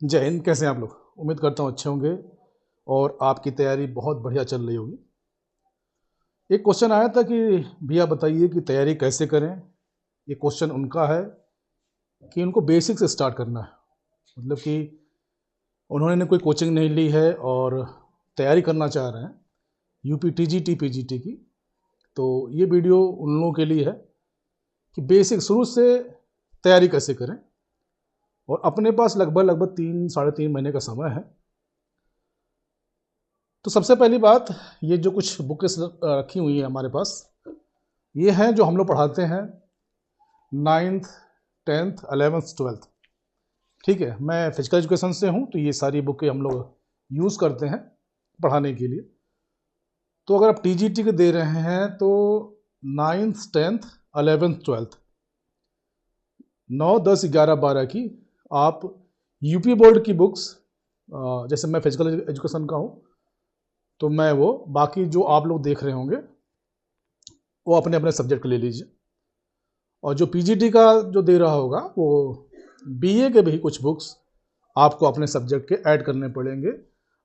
जय हिंद। कैसे हैं आप लोग? उम्मीद करता हूँ अच्छे होंगे और आपकी तैयारी बहुत बढ़िया चल रही होगी। एक क्वेश्चन आया था कि भैया बताइए कि तैयारी कैसे करें। ये क्वेश्चन उनका है कि उनको बेसिक से स्टार्ट करना है, मतलब कि उन्होंने कोई कोचिंग नहीं ली है और तैयारी करना चाह रहे हैं यूपी टीजीटी पीजीटी की। तो ये वीडियो उन लोगों के लिए है कि बेसिक शुरू से तैयारी कैसे करें, और अपने पास लगभग लगभग 3 साढ़े 3 महीने का समय है। तो सबसे पहली बात, ये जो कुछ बुक्स रखी हुई है हमारे पास, ये हैं जो हम लोग पढ़ाते हैं 9th 10th 11th 12th। ठीक है, मैं फिजिकल एजुकेशन से हूँ, तो ये सारी बुकें हम लोग यूज़ करते हैं पढ़ाने के लिए। तो अगर आप टीजीटी के दे रहे हैं तो 9th 10th 11th 12th 9 10 11 12 की आप यूपी बोर्ड की बुक्स, जैसे मैं फिजिकल एजुकेशन का हूँ तो मैं वो बाकी जो आप लोग देख रहे होंगे वो अपने अपने सब्जेक्ट ले लीजिए, और जो पीजीटी का जो दे रहा होगा वो बीए के भी कुछ बुक्स आपको अपने सब्जेक्ट के ऐड करने पड़ेंगे,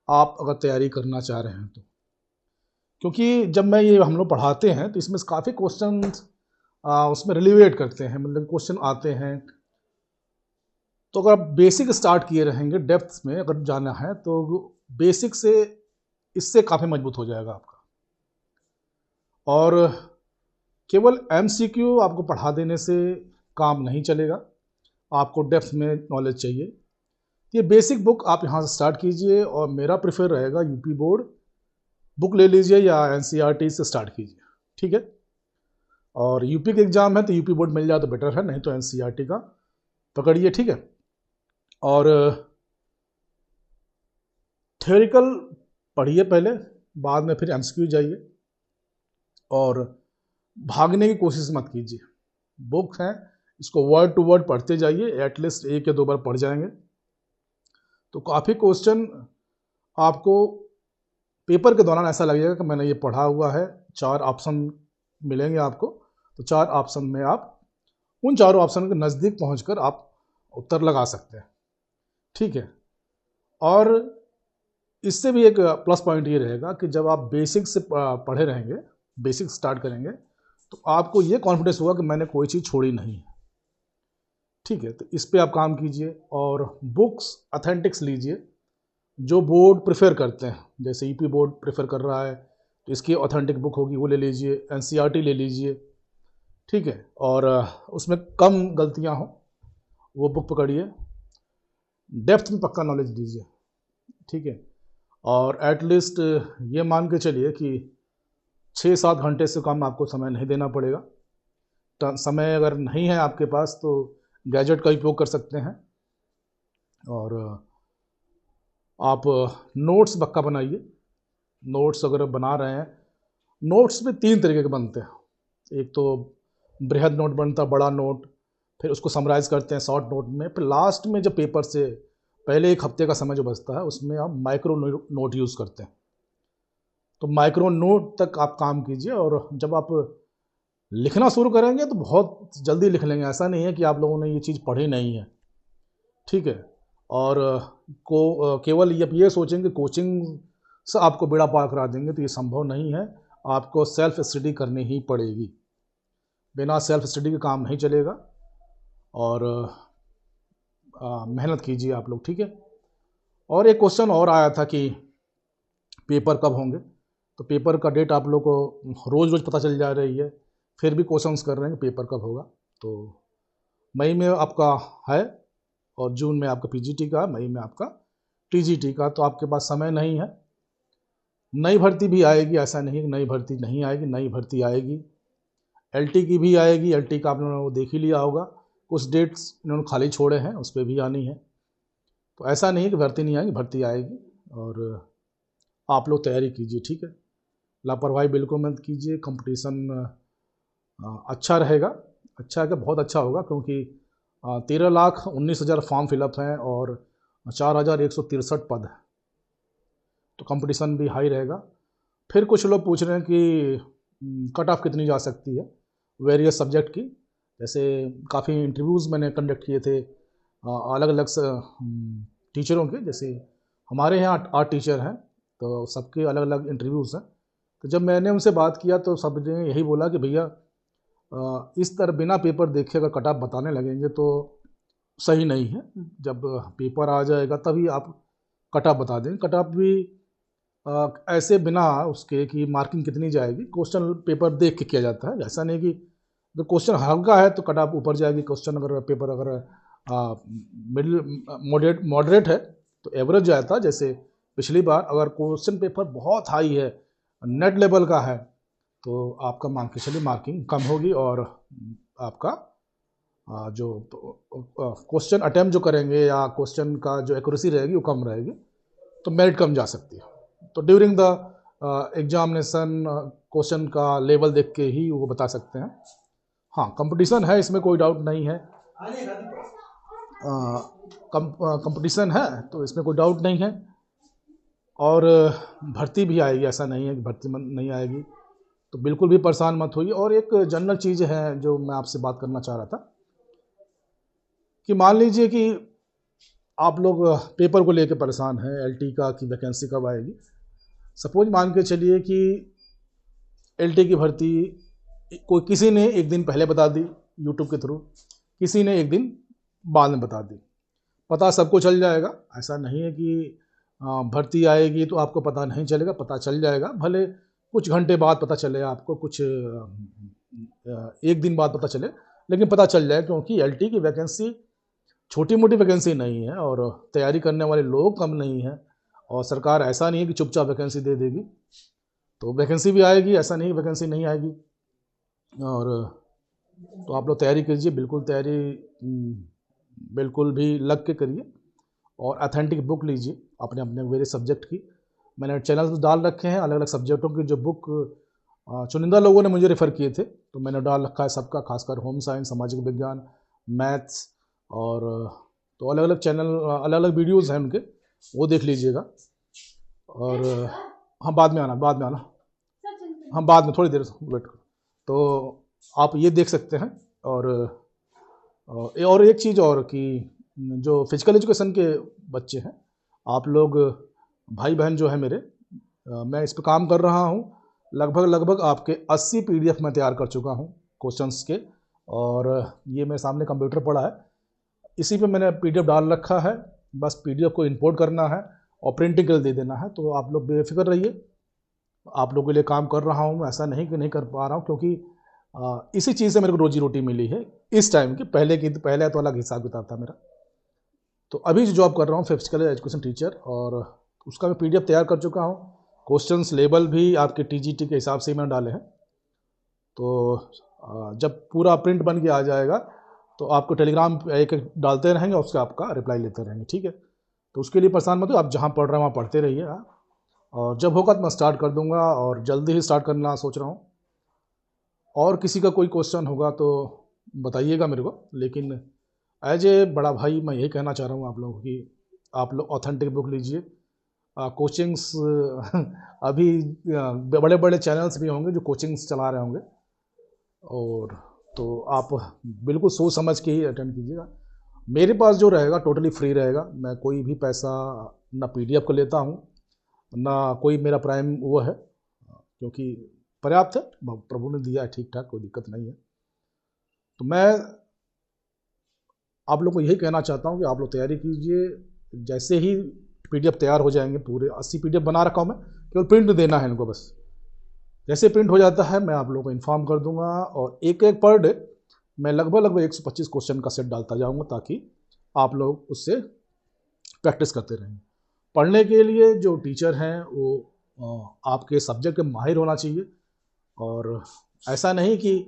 आप अगर तैयारी करना चाह रहे हैं तो। क्योंकि जब मैं ये हम लोग पढ़ाते हैं तो इसमें काफ़ी क्वेश्चन उसमें रिलेवेट करते हैं, मतलब क्वेश्चन आते हैं। तो अगर आप बेसिक स्टार्ट किए रहेंगे, डेप्थ में अगर जाना है तो बेसिक से इससे काफ़ी मजबूत हो जाएगा आपका। और केवल एमसीक्यू आपको पढ़ा देने से काम नहीं चलेगा, आपको डेप्थ में नॉलेज चाहिए। ये बेसिक बुक आप यहाँ से स्टार्ट कीजिए, और मेरा प्रेफर रहेगा यूपी बोर्ड बुक ले लीजिए या एनसीईआरटी से स्टार्ट कीजिए। ठीक है, और यूपी के एग्जाम है तो यूपी बोर्ड मिल जाए तो बेटर है, नहीं तो एनसीईआरटी का पकड़िए। ठीक है, और थ्योरिकल पढ़िए पहले, बाद में फिर एमसीक्यू जाइए, और भागने की कोशिश मत कीजिए। बुक है, इसको वर्ड टू वर्ड पढ़ते जाइए, एटलीस्ट 1 या 2 बार पढ़ जाएंगे तो काफ़ी क्वेश्चन आपको पेपर के दौरान ऐसा लगेगा कि मैंने ये पढ़ा हुआ है। 4 ऑप्शन मिलेंगे आपको, तो 4 ऑप्शन में आप उन चारों ऑप्शन के नज़दीक पहुंचकर आप उत्तर लगा सकते हैं। ठीक है, और इससे भी एक प्लस पॉइंट ये रहेगा कि जब आप बेसिक से पढ़े रहेंगे, बेसिक स्टार्ट करेंगे, तो आपको ये कॉन्फिडेंस होगा कि मैंने कोई चीज़ छोड़ी नहीं है। ठीक है, तो इस पे आप काम कीजिए, और बुक्स अथेंटिक्स लीजिए जो बोर्ड प्रेफर करते हैं। जैसे यूपी बोर्ड प्रेफर कर रहा है तो इसकी ऑथेंटिक बुक होगी, वो ले लीजिए। एनसीईआरटी ले लीजिए। ठीक है, और उसमें कम गलतियां हो वो बुक पकड़िए। डेप्थ में पक्का नॉलेज दीजिए। ठीक है, और एटलीस्ट ये मान के चलिए कि 6 7 घंटे से कम आपको समय नहीं देना पड़ेगा। समय अगर नहीं है आपके पास तो गैजेट का उपयोग कर सकते हैं, और आप नोट्स पक्का बनाइए। नोट्स अगर बना रहे हैं, नोट्स में 3 तरीके के बनते हैं। एक तो बृहद नोट बनता है, बड़ा नोट, फिर उसको समराइज़ करते हैं शॉर्ट नोट में, फिर लास्ट में जब पेपर से पहले 1 हफ्ते का समय जो बचता है उसमें आप माइक्रो नोट यूज़ करते हैं। तो माइक्रो नोट तक आप काम कीजिए, और जब आप लिखना शुरू करेंगे तो बहुत जल्दी लिख लेंगे। ऐसा नहीं है कि आप लोगों ने ये चीज़ पढ़ी नहीं है। ठीक है, और केवल ये सोचेंगे कोचिंग से आपको बेड़ा पार करा देंगे, तो ये संभव नहीं है। आपको सेल्फ स्टडी करनी ही पड़ेगी, बिना सेल्फ स्टडी के काम नहीं चलेगा। और मेहनत कीजिए आप लोग। ठीक है, और एक क्वेश्चन और आया था कि पेपर कब होंगे, तो पेपर का डेट आप लोग को रोज़ रोज़ पता चल जा रही है, फिर भी क्वेश्चंस कर रहे हैं कि पेपर कब होगा। तो मई में आपका है, और जून में आपका पीजीटी का, मई में आपका टीजीटी का। तो आपके पास समय नहीं है। नई भर्ती भी आएगी, ऐसा नहीं कि नई भर्ती नहीं आएगी, नई भर्ती आएगी। एलटी की भी आएगी, एलटी का आप लोगों ने वो देख ही लिया होगा, कुछ डेट्स इन्होंने खाली छोड़े हैं, उस पर भी आनी है। तो ऐसा नहीं है कि भर्ती नहीं आएगी, भर्ती आएगी, और आप लोग तैयारी कीजिए। ठीक है, लापरवाही बिल्कुल मत कीजिए। कंपटीशन अच्छा रहेगा, अच्छा है कि बहुत अच्छा होगा, क्योंकि 13,19,000 फॉर्म फिलअप हैं और 4,163 पद है, तो कंपटीशन भी हाई रहेगा। फिर कुछ लोग पूछ रहे हैं कि कट ऑफ कितनी जा सकती है वेरियस सब्जेक्ट की। जैसे काफ़ी इंटरव्यूज़ मैंने कंडक्ट किए थे अलग अलग टीचरों के, जैसे हमारे यहाँ 8 टीचर हैं तो सबके अलग अलग इंटरव्यूज़ हैं। तो जब मैंने उनसे बात किया तो सब ने यही बोला कि भैया इस तरह बिना पेपर देखे अगर कट ऑफ बताने लगेंगे तो सही नहीं है। जब पेपर आ जाएगा तभी आप कट ऑफ बता दें। कट ऑफ भी ऐसे बिना उसके कि मार्किंग कितनी जाएगी, क्वेश्चन पेपर देख के किया जाता है। ऐसा नहीं कि तो क्वेश्चन हल्का है तो कट ऑफ ऊपर जाएगी, क्वेश्चन अगर पेपर अगर मिडिल मॉडरेट है तो एवरेज जाता है। जैसे पिछली बार अगर क्वेश्चन पेपर बहुत हाई है, नेट लेवल का है, तो आपका मान के चलिए मार्किंग कम होगी और आपका जो क्वेश्चन अटैम्प्ट जो करेंगे या क्वेश्चन का जो एक्यूरेसी रहेगी वो कम रहेगी, तो मेरिट कम जा सकती है। तो ड्यूरिंग द एग्जामिनेशन क्वेश्चन का लेवल देख के ही वो बता सकते हैं। हाँ, कंपटीशन है, इसमें कोई डाउट नहीं है। कंपटीशन है तो इसमें कोई डाउट नहीं है। और भर्ती भी आएगी, ऐसा नहीं है कि भर्ती नहीं आएगी, तो बिल्कुल भी परेशान मत होइए। और एक जनरल चीज़ है जो मैं आपसे बात करना चाह रहा था कि मान लीजिए कि आप लोग पेपर को लेकर परेशान हैं, एलटी का कि वैकेंसी कब आएगी। सपोज मान के चलिए कि एलटी की भर्ती कोई किसी ने एक दिन पहले बता दी यूट्यूब के थ्रू, किसी ने एक दिन बाद में बता दी, पता सबको चल जाएगा। ऐसा नहीं है कि भर्ती आएगी तो आपको पता नहीं चलेगा, पता चल जाएगा। भले कुछ घंटे बाद पता चले आपको, कुछ एक दिन बाद पता चले, लेकिन पता चल जाए, क्योंकि एलटी की वैकेंसी छोटी मोटी वैकेंसी नहीं है और तैयारी करने वाले लोग कम नहीं हैं। और सरकार ऐसा नहीं है कि चुपचाप वैकेंसी दे देगी, तो वैकेंसी भी आएगी, ऐसा नहीं वैकेंसी नहीं आएगी। और तो आप लोग तैयारी कीजिए, बिल्कुल तैयारी बिल्कुल भी लग के करिए और अथेंटिक बुक लीजिए अपने अपने वेरियस सब्जेक्ट की। मैंने चैनल डाल रखे हैं अलग अलग सब्जेक्टों की जो बुक चुनिंदा लोगों ने मुझे रेफ़र किए थे, तो मैंने डाल रखा है सबका, खासकर होम साइंस, सामाजिक विज्ञान, मैथ्स। और तो अलग अलग चैनल, अलग अलग वीडियोज़ हैं उनके, वो देख लीजिएगा। और हाँ, बाद में आना, हाँ बाद में थोड़ी देर वेट करो, तो आप ये देख सकते हैं। और एक चीज़ और कि जो फिजिकल एजुकेशन के बच्चे हैं, आप लोग भाई बहन जो है मेरे, मैं इस पर काम कर रहा हूँ। लगभग आपके 80 पीडीएफ मैं तैयार कर चुका हूँ क्वेश्चंस के, और ये मेरे सामने कंप्यूटर पड़ा है, इसी पे मैंने पीडीएफ डाल रखा है। बस पीडीएफ को इंपोर्ट करना है और प्रिंटिंग के लिए दे देना है। तो आप लोग बेफिक्र रहिए, आप लोगों के लिए काम कर रहा हूँ। ऐसा नहीं कि नहीं कर पा रहा हूँ, क्योंकि इसी चीज़ से मेरे को रोजी रोटी मिली है इस टाइम की। पहले तो अलग हिसाब किताब था मेरा। तो अभी जो जॉब कर रहा हूँ फिजिकल एजुकेशन टीचर, और उसका मैं पीडीएफ तैयार कर चुका हूँ। क्वेश्चंस लेवल भी आपके टीजीटी के हिसाब से ही मैंने डाले हैं। तो जब पूरा प्रिंट बन के आ जाएगा तो आपको टेलीग्राम एक एक डालते रहेंगे, उसका आपका रिप्लाई लेते रहेंगे, ठीक है। तो उसके लिए परेशान मत हो, आप जहाँ पढ़ रहे हैं वहाँ पढ़ते रहिए। और जब होगा तो मैं स्टार्ट कर दूँगा, और जल्दी ही स्टार्ट करना सोच रहा हूँ। और किसी का कोई क्वेश्चन होगा तो बताइएगा मेरे को, लेकिन एज ए बड़ा भाई मैं यही कहना चाह रहा हूँ आप लोगों को कि आप लोग ऑथेंटिक बुक लीजिए। कोचिंग्स अभी बड़े बड़े चैनल्स भी होंगे जो कोचिंग्स चला रहे होंगे, और तो आप बिल्कुल सोच समझ के ही अटेंड कीजिएगा। मेरे पास जो रहेगा टोटली फ्री रहेगा, मैं कोई भी पैसा ना पीडीएफ को लेता हूँ, ना कोई मेरा प्राइम वो है, क्योंकि पर्याप्त है, प्रभु ने दिया है ठीक ठाक, कोई दिक्कत नहीं है। तो मैं आप लोग को यही कहना चाहता हूँ कि आप लोग तैयारी कीजिए। जैसे ही पीडीएफ तैयार हो जाएंगे, पूरे 80 पीडीएफ बना रखा हूँ मैं, केवल प्रिंट देना है इनको बस। जैसे प्रिंट हो जाता है मैं आप लोगों को इन्फॉर्म कर दूंगा, और एक एक पर डे मैं लगभग 125 क्वेश्चन का सेट डालता जाऊंगा, ताकि आप लोग उससे प्रैक्टिस करते रहें। पढ़ने के लिए जो टीचर हैं वो आपके सब्जेक्ट में माहिर होना चाहिए, और ऐसा नहीं कि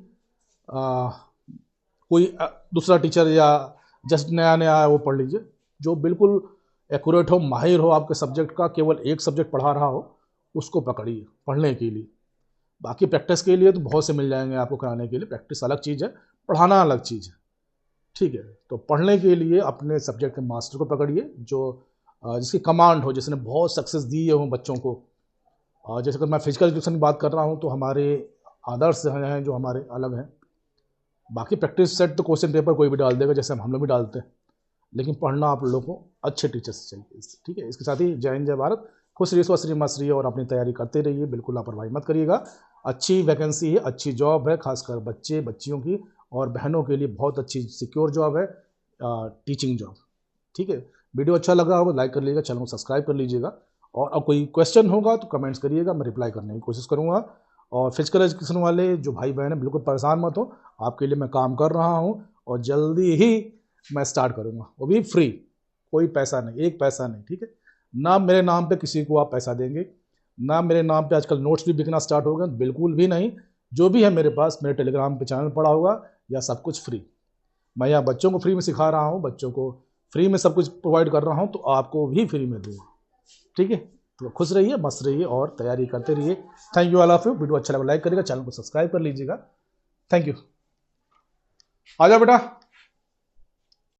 कोई दूसरा टीचर या जस्ट नया नया है वो पढ़ लीजिए। जो बिल्कुल एक्यूरेट हो, माहिर हो आपके सब्जेक्ट का, केवल एक सब्जेक्ट पढ़ा रहा हो, उसको पकड़िए पढ़ने के लिए। बाकी प्रैक्टिस के लिए तो बहुत से मिल जाएंगे आपको कराने के लिए, प्रैक्टिस अलग चीज़ है, पढ़ाना अलग चीज़ है, ठीक है। तो पढ़ने के लिए अपने सब्जेक्ट के मास्टर को पकड़िए, जो जिसकी कमांड हो, जिसने बहुत सक्सेस दी हो बच्चों को। जैसे कि मैं फिजिकल एजुकेशन की बात कर रहा हूँ, तो हमारे आदर्श हैं जो हमारे अलग हैं। बाकी प्रैक्टिस सेट तो क्वेश्चन पेपर कोई भी डाल देगा, जैसे हम लोग भी डालते हैं, लेकिन पढ़ना आप लोगों को अच्छे टीचर से चाहिए। ठीक है, इसके साथ ही जय हिंद जय भारत, खुश रहिए स्वस्थ रहिए मस्त रहिए और अपनी तैयारी करते रहिए, बिल्कुल लापरवाही मत करिएगा। अच्छी वैकेंसी है, अच्छी जॉब है, खासकर बच्चे बच्चियों की और बहनों के लिए बहुत अच्छी सिक्योर जॉब है, टीचिंग जॉब। ठीक है, वीडियो अच्छा लगा हो लाइक कर लीजिएगा, चैनल को सब्सक्राइब कर लीजिएगा और अब कोई क्वेश्चन होगा तो कमेंट्स करिएगा, मैं रिप्लाई करने की कोशिश करूँगा। और फिजिकल एजुकेशन वाले जो भाई बहन हैं बिल्कुल परेशान मत हो, आपके लिए मैं काम कर रहा हूँ और जल्दी ही मैं स्टार्ट करूँगा, वो भी फ्री, कोई पैसा नहीं, एक पैसा नहीं। ठीक है, ना मेरे नाम पे किसी को आप पैसा देंगे, ना मेरे नाम पे आजकल नोट्स भी बिकना स्टार्ट हो गए, बिल्कुल भी नहीं। जो भी है मेरे पास मेरे टेलीग्राम पे चैनल पड़ा होगा या सब कुछ फ्री। मैं यहाँ बच्चों को फ्री में सिखा रहा हूँ, बच्चों को फ्री में सब कुछ प्रोवाइड कर रहा हूँ, तो आपको भी फ्री में दूँगा। ठीक है, तो खुश रहिए मस्त रहिए और तैयारी करते रहिए। Thank you all of you. Video अच्छा लगा लाइक करिएगा, चैनल को सब्सक्राइब कर लीजिएगा। Thank you. आ जाओ बेटा।